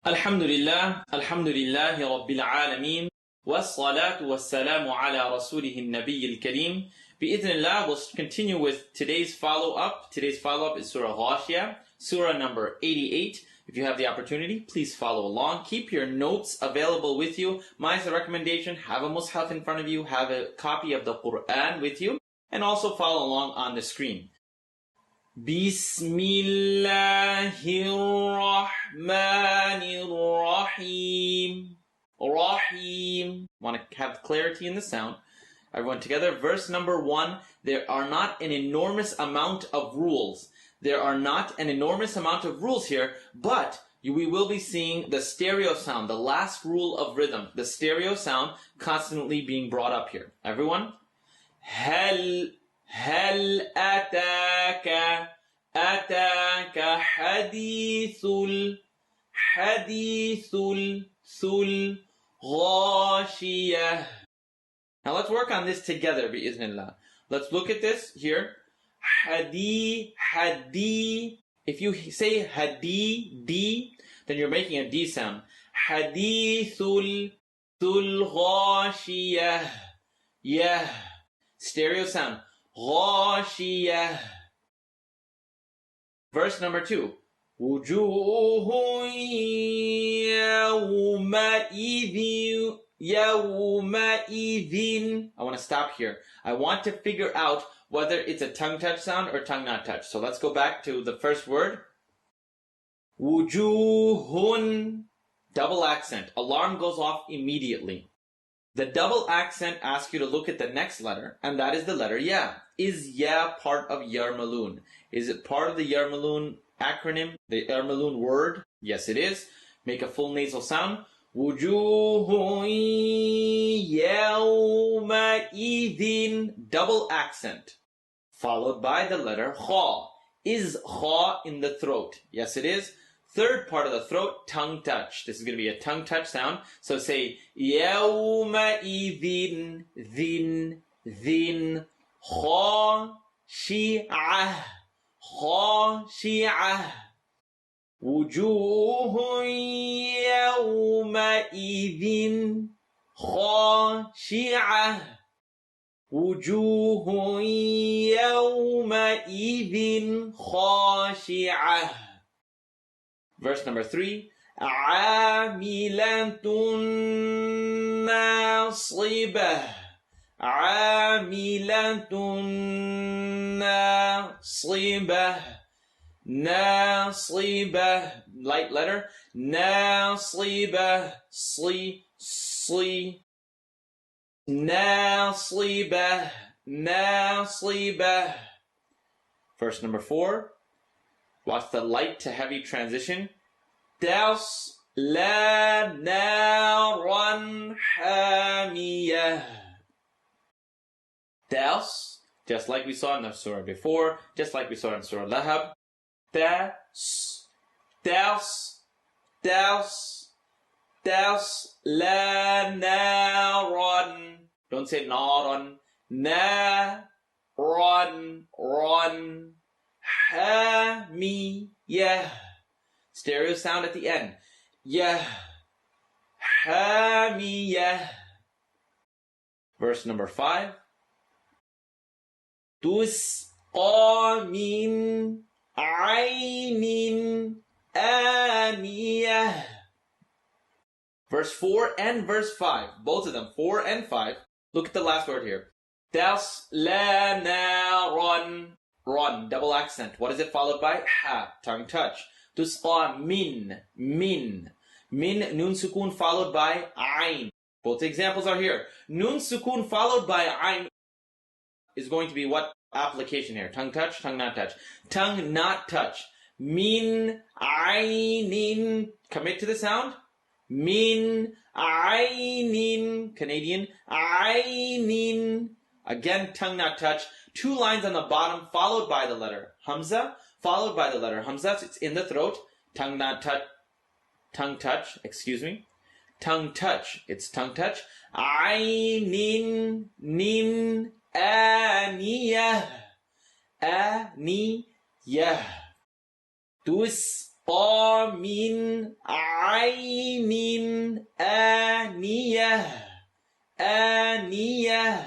Alhamdulillah, alhamdulillahi rabbil alameen, wassalatu wassalamu ala rasulihim nabiyil kareem. Bi'idhnillah, we'll continue with today's follow-up. Today's follow-up is Surah Ghashiyah, Surah number 88. If you have the opportunity, please follow along. Keep your notes available with you. My recommendation, have a mushaf in front of you, have a copy of the Quran with you, and also follow along on the screen. Bismillahirrahmanirrahim. Rahim. Want to have clarity in the sound. Everyone together. Verse number 1. There are not an enormous amount of rules. There are not an enormous amount of rules here, but we will be seeing the stereo sound, the last rule of rhythm, the stereo sound constantly being brought up here. Everyone. هل أتاك حديث الغاشية. Now let's work on this together, bi'idhnillah. Let's look at this here. Hadi. If you say hadi, D, then you're making a D sound. Hadithul ghashiyah. Yeah. Stereo sound. Ghashiyah. Verse number 2. Wujuhun yawma'idhin. I want to stop here. I want to figure out whether it's a tongue touch sound or tongue not touch. So let's go back to the first word. Wujuhun. Double accent. Alarm goes off immediately. The double accent asks you to look at the next letter, and that is the letter Ya. Is Ya part of Yarmalun? Is it part of the Yarmalun acronym, the Yarmalun word? Yes, it is. Make a full nasal sound. Wujuhun yawma'idhin. Double accent. Followed by the letter Kha. Is Kha in the throat? Yes, it is. Third part of the throat, tongue touch. This is going to be a tongue touch sound. So say, يَوْمَئِذٍ ذِن خَاشِعَةٌ وُجُوهٌ يَوْمَئِذٍ خَاشِعَةٌ وُجُوهٌ يَوْمَئِذٍ خَاشِعَةٌ. Verse number 3. عَامِلَةٌ نَاصِبَةٌ. عَامِلَةٌ نَاصِبَةٌ. Light letter. نَاصِبَةٌ. نَاصِبَةٌ. Verse number 4. Watch the light to heavy transition. تَصْلَى نَارًا حَامِيَةً. Just like we saw in the surah before, just like we saw in Surah Lahab. تَصْلَى نَارًا. Don't say نَارًا. نَارًا. حامية. Stereo sound at the end. Yeah. حامية. Verse number 5. تسقى من عين آنية. Verse 4 and verse 5. Both of them, 4 and 5. Look at the last word here. تَصْلَى نَارًا. Run, double accent. What is it followed by? Ha, tongue touch. Tusqa min. Nun sukun followed by ayn. Both examples are here. Nun sukun followed by ayn is going to be what application here? Tongue touch, tongue not touch. Tongue not touch. Min aynin. Commit to the sound. Min aynin. Canadian. Aynin. Again, tongue not touch. 2 lines on the bottom, followed by the letter Hamza, followed by the letter Hamza. It's in the throat. Tongue not touch. Tongue touch. Excuse me. Tongue touch. It's tongue touch. Aynin, nin, aniyah, aniyah. Ta min aynin aniyah. Aniyah.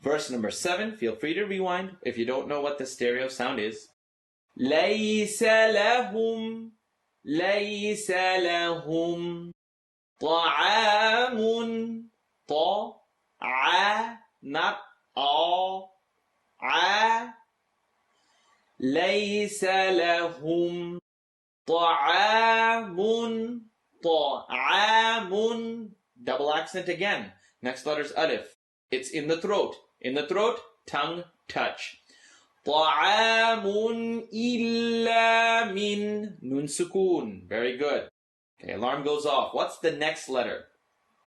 Verse number 7, feel free to rewind if you don't know what the stereo sound is. ليس لهم طعام not ليس لهم طعام double accent again. Next letter's alif. It's in the throat. In the throat, tongue touch. طعام إلا من nun sukun. Very good. Okay, alarm goes off. What's the next letter?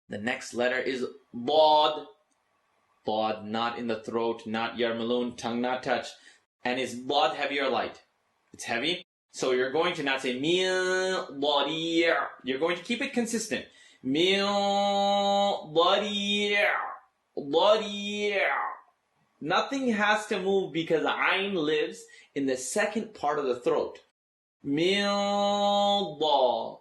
The next letter is Dad. Dad, not in the throat, not yarmalun, tongue not touch. And is Dad heavy or light? It's heavy. So you're going to not say min dadi'. You're going to keep it consistent. Min dadi'. Nothing has to move because ayn lives in the second part of the throat. Min dadi'.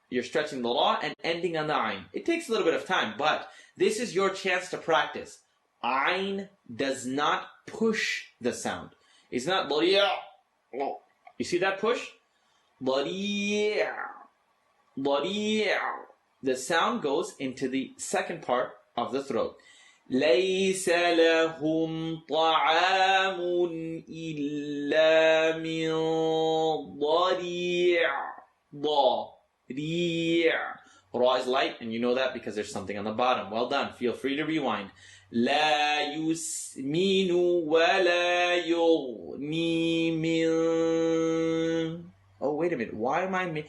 You're stretching the ra and ending on the ayn. It takes a little bit of time, but this is your chance to practice. Ayn does not push the sound. It's not dadi'. You see that push? Dadi'. The sound goes into the second part of the throat. ليس لهم طعام إلا من ضريع. Ra is light, and you know that because there's something on the bottom. Well done. Feel free to rewind. لا يسمن ولا يغني من. Oh, wait a minute. Why am I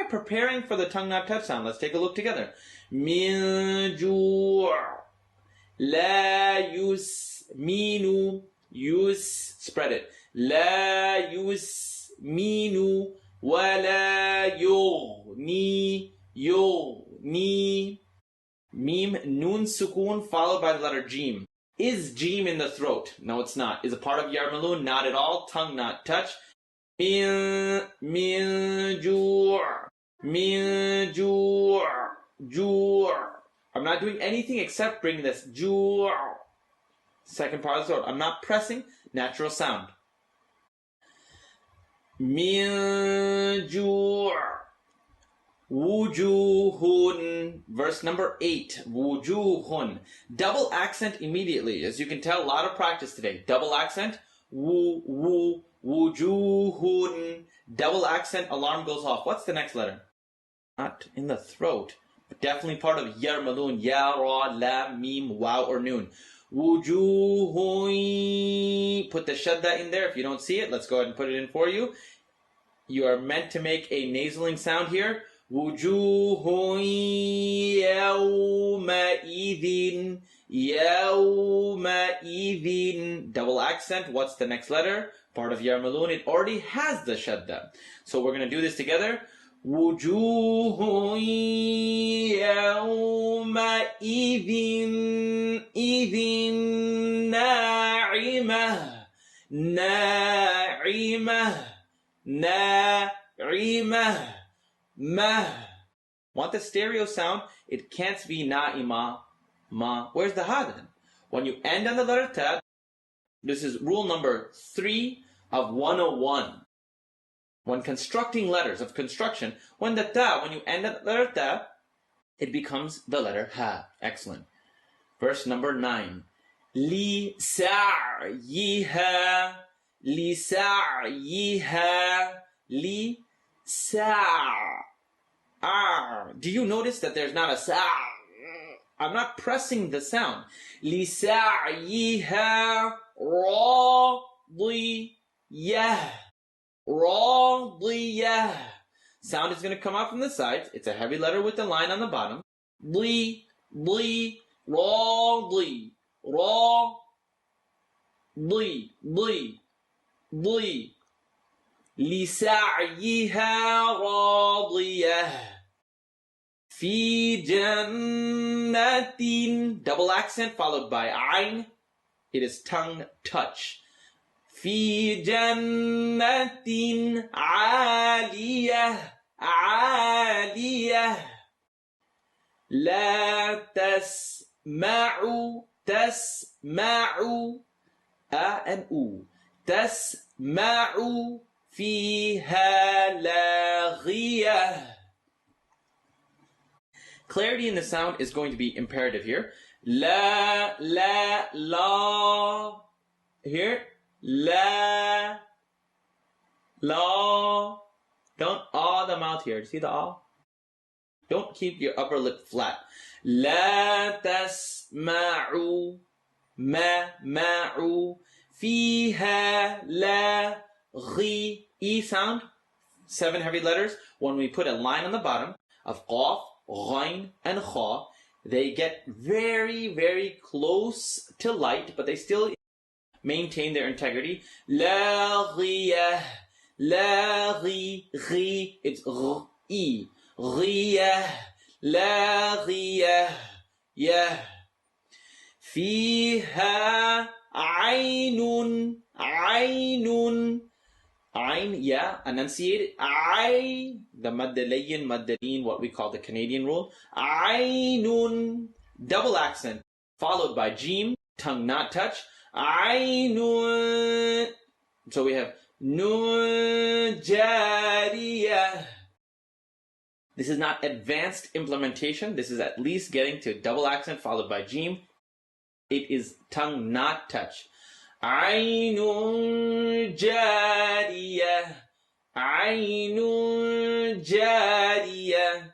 preparing for the tongue not touch sound? Let's take a look together. من جوع. لا يسمن. Spread it. لا يسمن ولا يغني. Mim, nun sukun, followed by the letter jim. Is jim in the throat? No, it's not. Is a part of yarmalun? Not at all. Tongue not touch. Min ju'. I'm not doing anything except bring this ju'. Second part of the throat. I'm not pressing. Natural sound. Min ju'. Wujuhun. Verse number 8. Wujuhun. Double accent immediately. As you can tell, a lot of practice today. Double accent. Wujuhun. Double accent. Alarm goes off. What's the next letter? Not in the throat. But definitely part of yarmalun. Ya, ra, la, mim, wow, or noon. Wujuhun. Put the shadda in there. If you don't see it, let's go ahead and put it in for you. You are meant to make a nasaling sound here. Wujuhun yawma'idhin. Double accent. What's the next letter? Part of yarmalun. It already has the shadda. So we're going to do this together. Wujuhun yawma'idhin na'imah. Mah. Want the stereo sound? It can't be na'ima, ma. Where's the ha then? When you end on the letter ta, this is rule number 3 of 101. When constructing letters of construction, when you end on the letter ta, it becomes the letter ha. Excellent. Verse number 9. Li sa'yiha. Do you notice that there's not a sa? I'm not pressing the sound. لِسَعْيِهَا رَاضِيَةٌ. Sound is going to come out from the sides. It's a heavy letter with the line on the bottom. رَاضِي. لِسَعْيِهَا رَاضِيَةٌ. فِي جَنَّةٍ. Double accent followed by ayn. It is tongue touch. في جنة عالية عالية لا تسمع تسمع and u تسمع فيها لاغية. Clarity in the sound is going to be imperative here. La, la, la. Here. La, la. Don't awe the mouth here. See the awe? Don't keep your upper lip flat. La tasma'u ma'u fiha la ghi. E sound. 7 heavy letters. When we put a line on the bottom of qaf, ghain, and kha, they get very, very close to light, but they still maintain their integrity. La ghiyah, la ghi, ghi, it's e. Ghiyah, la ghiyah, yeah. Fiha aynun, aynun. Ayn, yeah, enunciate it. Ay, the madalayin, madalin, what we call the Canadian rule. Aynun, double accent, followed by jim, tongue not touch. Aynun. So we have nun jariyah. This is not advanced implementation. This is at least getting to double accent followed by jim. It is tongue not touch. Aynun jariyah. Aynun jariyah.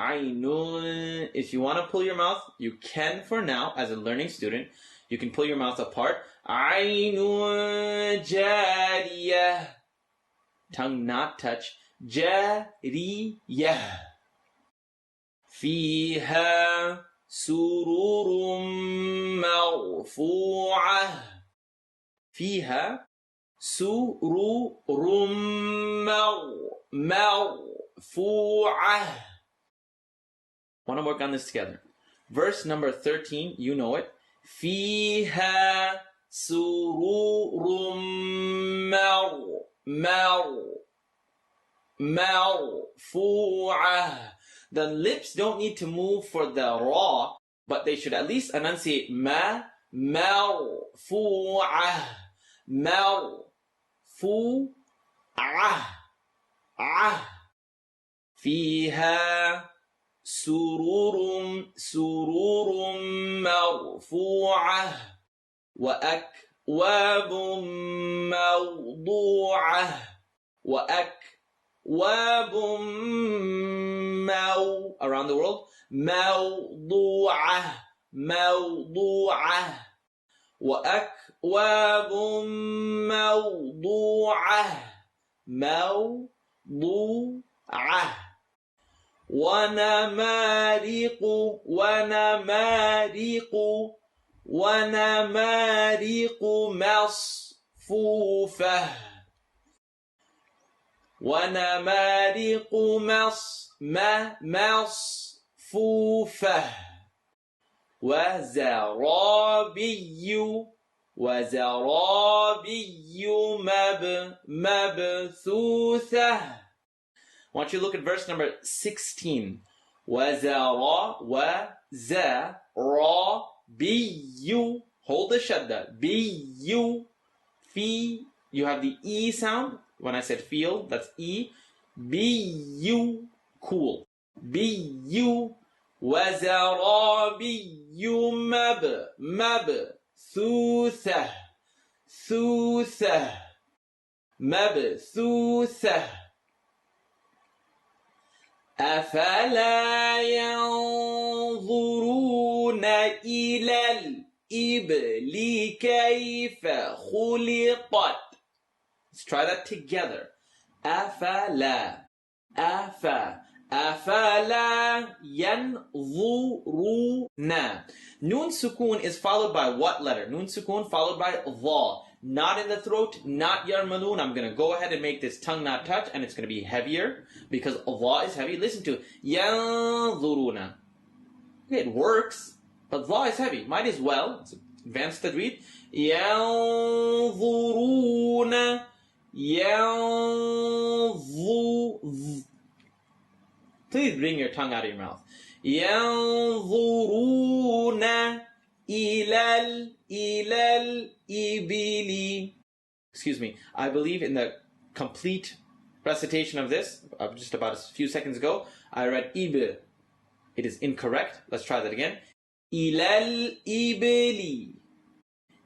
Aynun. If you want to pull your mouth, you can for now as a learning student. You can pull your mouth apart. Aynun jariyah. Tongue not touch. Jariyah. Fiha sururum marfu'ah. فيها سرور مرفوعة. Want to work on this together. Verse number 13, you know it. فيها سرور مرفوعة. The lips don't need to move for the ra, but they should at least enunciate ma, مرفوعة. مرفوعة. فيها سرور مرفوعة وأكواب موضوعة وأكواب around the world موضوعة وأكواب موضوعة ونمارق مصفوفة ونمارق مصفوفة وزرابي مبثوثة. I want you to look at verse number 16. وزرابي. Hold the shadda. Biyu. Fi. You have the E sound. When I said feel, that's E. Biyu. Cool. Biyu. وزرابي مبثوثة مبثوثة. أفلا ينظرون إلى الإبل كيف خلقت. Let's try that together. أفلا أفلا ينظرون. Nun sukun is followed by what letter? Nun sukun followed by dha. Not in the throat, not yarmalun. I'm going to go ahead and make this tongue not touch, and it's going to be heavier because dha is heavy. Listen to yanzuruna. Okay, it works, but dha is heavy. Might as well, it's advanced tajweed. ينظرون Please bring your tongue out of your mouth. ينظرون إلى الإبل. Excuse me. I believe in the complete recitation of this, just about a few seconds ago, I read إبل. It is incorrect. Let's try that again. إلى الإبل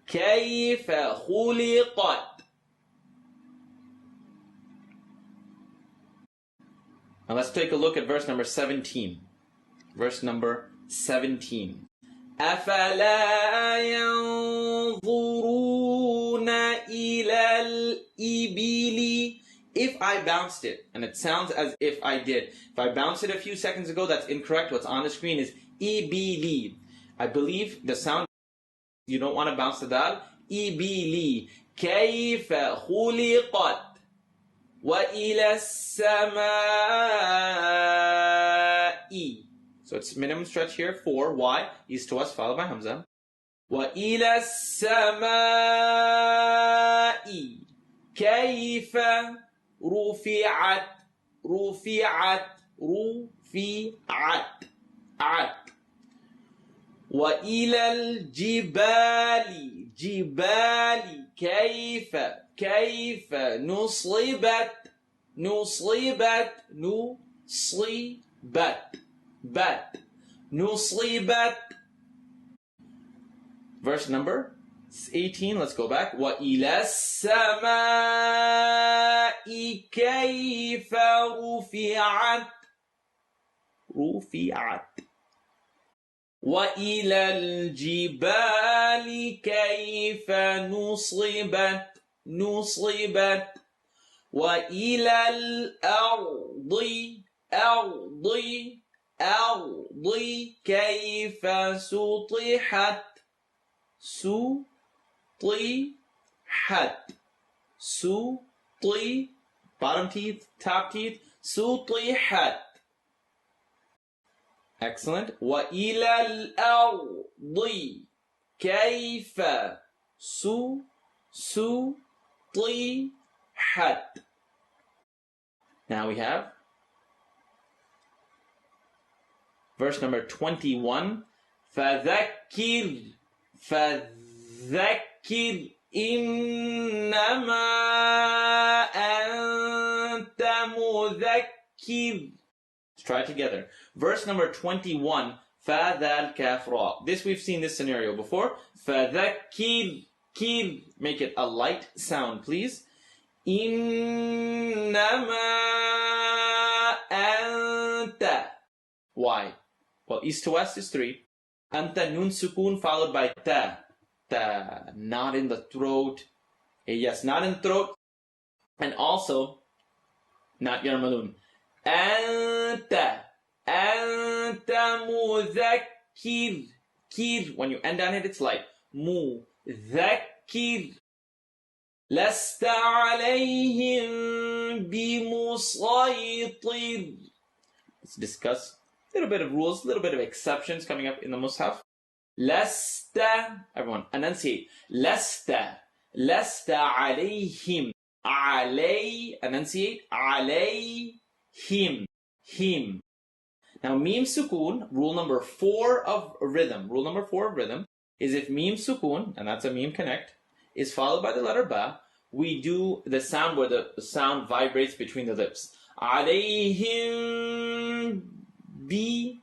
كيف خلقت. Now let's take a look at verse number 17. Verse number 17. أفلا ينظرون إلى الإبل. If I bounced it, and it sounds as if I did. If I bounced it a few seconds ago, that's incorrect. What's on the screen is ibili. I believe the sound, you don't want to bounce the dal. Ibili. كيف خلقت وإلى السماء. So it's minimum stretch here. 4. Why? East to west, followed by Hamza. وإلى السماء كيف رفعت وإلى الجبال كيف نصبت. Verse number 18, let's go back. وَإِلَى السَّمَاءِ كَيْفَ رُفِعَتْ وَإِلَى الْجِبَالِ كَيْفَ نُصِبَتْ وَإِلَى الْأَرْضِ كَيْفَ سُطِحَتْ bottom teeth, top teeth, سُطِحَتْ. Excellent. وَإِلَى الْأَرْضِ كَيْفَ سُطِحَتْ. Now we have verse number 21. فَذَكِّرْ إِنَّمَا أَنْتَ مُذَكِّرٌ. Let's try it together. Verse number 21. فَذَا الْكَافْ رَا. This we've seen this scenario before. فَذَكِّرْ. Make it a light sound, please. إِنَّمَا أَنْتَ. Why? Well, east to west is 3. Anta nun sukun followed by ta. Ta. Not in the throat. Yes, not in the throat. And also, not yarmalun. Anta mudhakkir. Kir. When you end on it, it's light. Mudhakkir. Lasta alayhim bimusaytir. Let's discuss a little bit of rules, a little bit of exceptions coming up in the Mus'haf. Lasta, everyone, enunciate. Lasta alayhim. Enunciate. Alayhim. Him. Now, mim sukun, rule number 4 of rhythm. Rule number 4 of rhythm is if mim sukun, and that's a mim connect, is followed by the letter ba, we do the sound where the sound vibrates between the lips. Alayhim bi.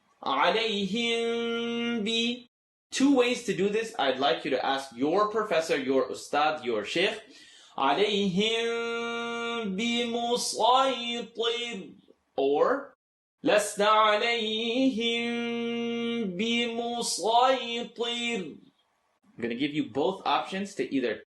2 ways to do this. I'd like you to ask your professor, your ustad, your sheikh. Alayhim bi musaytir. Or Lasta alayhim bi musaytir. I'm going to give you both options to either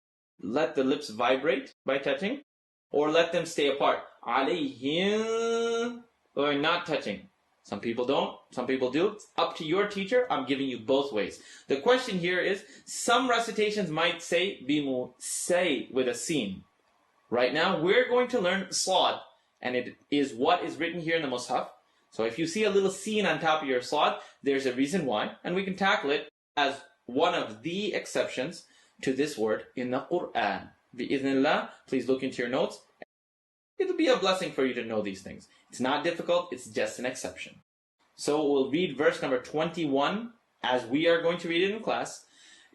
let the lips vibrate by touching or let them stay apart. Alayhim, or not touching. Some people don't, some people do. It's up to your teacher. I'm giving you both ways. The question here is, some recitations might say bimu, say with a sin. Right now, we're going to learn sad, and it is what is written here in the Mus'haf. So if you see a little sin on top of your sad, there's a reason why, and we can tackle it as one of the exceptions. to this word in the Quran. Bi-idhnillah, please look into your notes. It'll be a blessing for you to know these things. It's not difficult, it's just an exception. So we'll read verse number 21 as we are going to read it in class.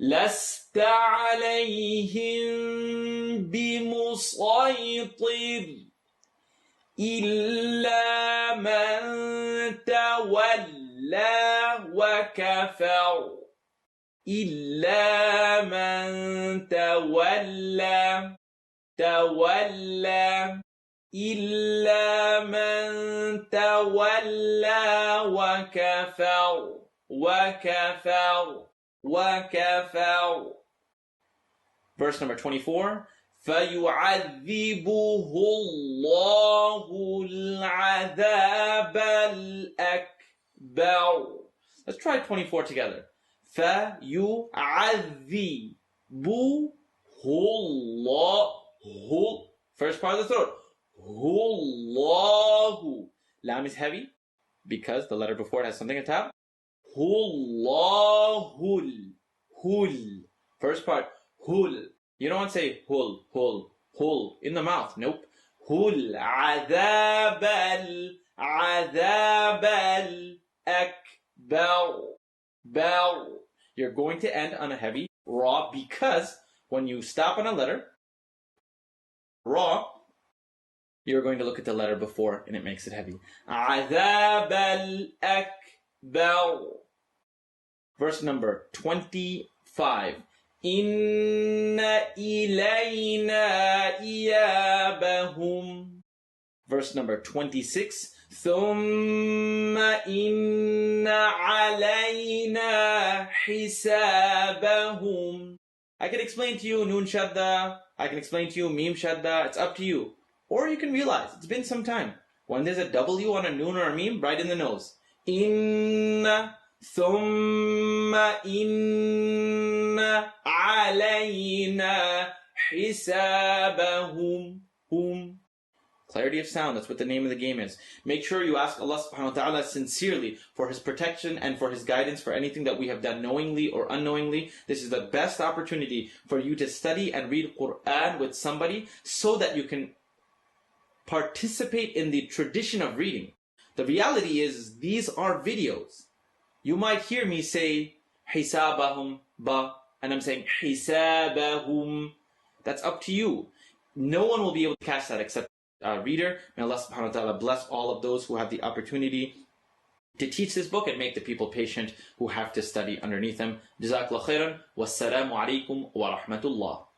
لَسْتَ عَلَيْهِمْ بِمُصَيْطِرٍ إِلَّا مَنْ تَوَلَّى وَكَفَرَ إِلَّا مَنْ تَوَلَّى إِلَّا مَنْ تَوَلَّى وَكَفَرَ. Verse number 24. فَيُعَذِّبُهُ اللَّهُ الْعَذَابَ الْأَكْبَرَ. Let's try 24 together. فَيُعَذِّبُهُ اللَّهُ. First part of the throat. Hullahu. Lam is heavy because the letter before it has something on top. Hullahul. Hul. First part. Hul. You don't want to say hul, hul, hul in the mouth. Nope. Hul. Adabal. Akbar. Bar. You're going to end on a heavy ra because when you stop on a letter, ra, you're going to look at the letter before and it makes it heavy. Adab al-akbar. Verse number 25. Inna ilayna iyabahum. Verse number 26. Thumma inna alayna hisabahum. I can explain to you Nun Shadda. I can explain to you Mim Shadda. It's up to you. Or you can realize, it's been some time. When there's a W on a Nun or a Mim, right in the nose. Inna, thumma inna, alayna, hisabahum, hum. Clarity of sound, that's what the name of the game is. Make sure you ask Allah subhanahu wa ta'ala sincerely for His protection and for His guidance for anything that we have done knowingly or unknowingly. This is the best opportunity for you to study and read Quran with somebody so that you can participate in the tradition of reading. The reality is, these are videos. You might hear me say, hisabahum ba, and I'm saying hisabahum. That's up to you. No one will be able to catch that except a reader. May Allah subhanahu wa ta'ala bless all of those who have the opportunity to teach this book and make the people patient who have to study underneath them. Jazakallah khairan. Wassalamu alaikum wa rahmatullah.